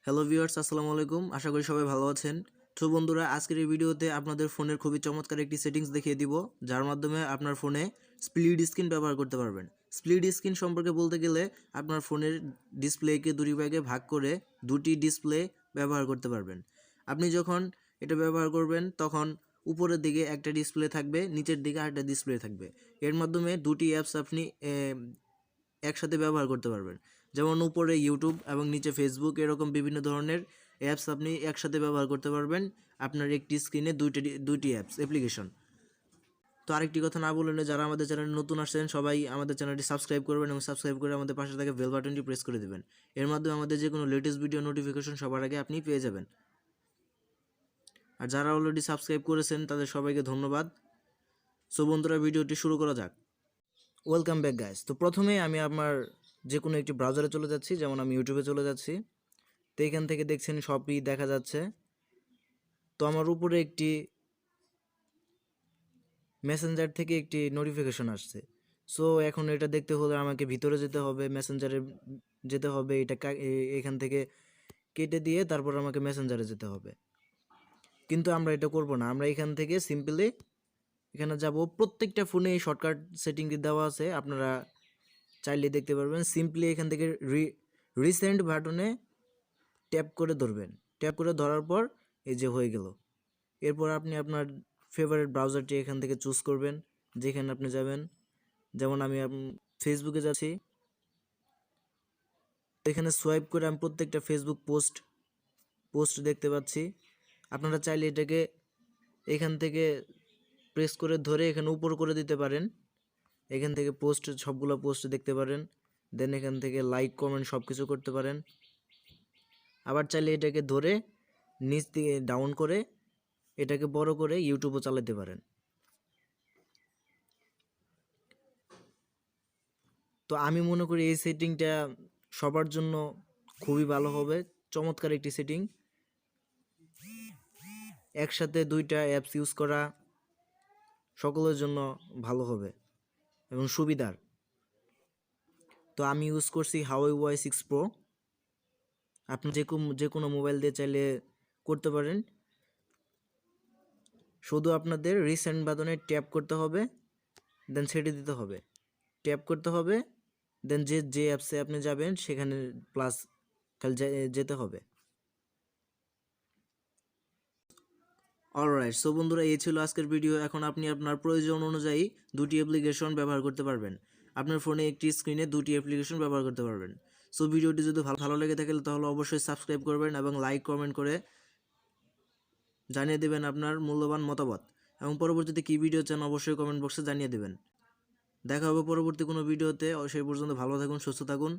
Hello viewers, আসসালামু আলাইকুম। আশা করি সবাই ভালো আছেন। তো বন্ধুরা, আজকের এই ভিডিওতে আপনাদের ফোনের খুবই চমৎকার একটি সেটিংস দেখিয়ে দিব, যার মাধ্যমে আপনার ফোনে স্প্লিট স্ক্রিন ব্যবহার করতে পারবেন। স্প্লিট স্ক্রিন সম্পর্কে বলতে গেলে আপনার ফোনের ডিসপ্লেকে দুটি ভাগে ভাগ করে দুটি ডিসপ্লে ব্যবহার করতে পারবেন। আপনি যখন এটা ব্যবহার করবেন তখন উপরের দিকে একটা ডিসপ্লে থাকবে, নিচের দিকে আরেকটা ডিসপ্লে থাকবে। এর মাধ্যমে দুটি অ্যাপস আপনি একসাথে ব্যবহার করতে পারবেন। যেমন উপরে ইউটিউব এবং নিচে ফেসবুক, এরকম বিভিন্ন ধরনের অ্যাপস আপনি একসাথে ব্যবহার করতে পারবেন আপনার একটি স্ক্রিনে দুইটি অ্যাপস অ্যাপ্লিকেশন। তো আরেকটি কথা না বললে, যারা আমাদের চ্যানেলে নতুন আসছেন সবাই আমাদের চ্যানেলটি সাবস্ক্রাইব করবেন এবং সাবস্ক্রাইব করে আমাদের পাশে থাকা বেল বাটনটি প্রেস করে দেবেন। এর মাধ্যমে আমাদের যে কোনো লেটেস্ট ভিডিও নোটিফিকেশন সবার আগে আপনি পেয়ে যাবেন। আর যারা অলরেডি সাবস্ক্রাইব করেছেন তাদের সবাইকে ধন্যবাদ। সো বন্ধুরা, ভিডিওটি শুরু করা যাক। Welcome back guys. তো প্রথমে আমি আমার যে কোনো একটি ব্রাউজারে চলে যাচ্ছি, যেমন আমি ইউটিউবে চলে যাচ্ছি। তো এখান থেকে দেখছেন সবই দেখা যাচ্ছে। তো আমার উপরে একটি মেসেঞ্জার থেকে একটি নোটিফিকেশন আসছে। সো এখন এটা দেখতে হলে আমাকে ভিতরে যেতে হবে, মেসেঞ্জারে যেতে হবে। এটা এখান থেকে কেটে দিয়ে তারপর আমাকে মেসেঞ্জারে যেতে হবে। কিন্তু আমরা এটা করব না, আমরা এখান থেকে সিম্পলি এখানে যাব। প্রত্যেকটা ফোনে এই শর্টকাট সেটিংটি দেওয়া আছে, আপনারা চাইলে দেখতে পারবেন। সিম্পলি এখান থেকে রিসেন্ট বাটনে ট্যাপ করে ধরবেন। ট্যাপ করে ধরার পর এই যে হয়ে গেল। এরপর আপনি আপনার ফেভারিট ব্রাউজারটি এখান থেকে চুজ করবেন, যেখানে আপনি যাবেন। যেমন আমি ফেসবুকে যাচ্ছি, এখানে সোয়াইপ করে আমি প্রত্যেকটা ফেসবুক পোস্ট দেখতে পাচ্ছি। আপনারা চাইলে এটাকে এখান থেকে প্রেস করে ধরে এখানে উপর করে দিতে পারেন। এখান থেকে সবগুলো পোস্ট দেখতে পারেন। দেন এখান থেকে লাইক কমেন্ট সব কিছু করতে পারেন। আবার চাইলে এটাকে ধরে নিচ দিয়ে ডাউন করে এটাকে বড় করে ইউটিউবও চালাতে পারেন। তো আমি মনে করি এই সেটিংটা সবার জন্য খুবই ভালো হবে, চমৎকার একটি সেটিং। একসাথে দুইটা অ্যাপস ইউজ করা সকলের জন্য ভালো হবে এবং সুবিধার। তো আমি ইউজ করছি Huawei Y6 Pro। আপনি যে কোনো মোবাইল দিয়ে চাইলে করতে পারেন। শুধু আপনাদের রিসেন্ট বাটনে ট্যাপ করতে হবে, দেন ছেড়ে দিতে হবে। ট্যাপ করতে হবে, দেন যে অ্যাপসে আপনি যাবেন সেখানে প্লাস খালি যেতে হবে। অলরাইট। সো বন্ধুরা, এই ছিল আজকের ভিডিও। এখন আপনি আপনার প্রয়োজন অনুযায়ী দুটি অ্যাপ্লিকেশন ব্যবহার করতে পারবেন। আপনার ফোনে একটি স্ক্রিনে দুটি অ্যাপ্লিকেশন ব্যবহার করতে পারবেন। সো ভিডিওটি যদি ভালো লেগে থাকে তাহলে অবশ্যই সাবস্ক্রাইব করবেন এবং লাইক কমেন্ট করে জানিয়ে দেবেন আপনার মূল্যবান মতামত। এবং পরবর্তীতে কী ভিডিও চান অবশ্যই কমেন্ট বক্সে জানিয়ে দেবেন। দেখা হবে পরবর্তী কোনো ভিডিওতে। সেই পর্যন্ত ভালো থাকুন, সুস্থ থাকুন।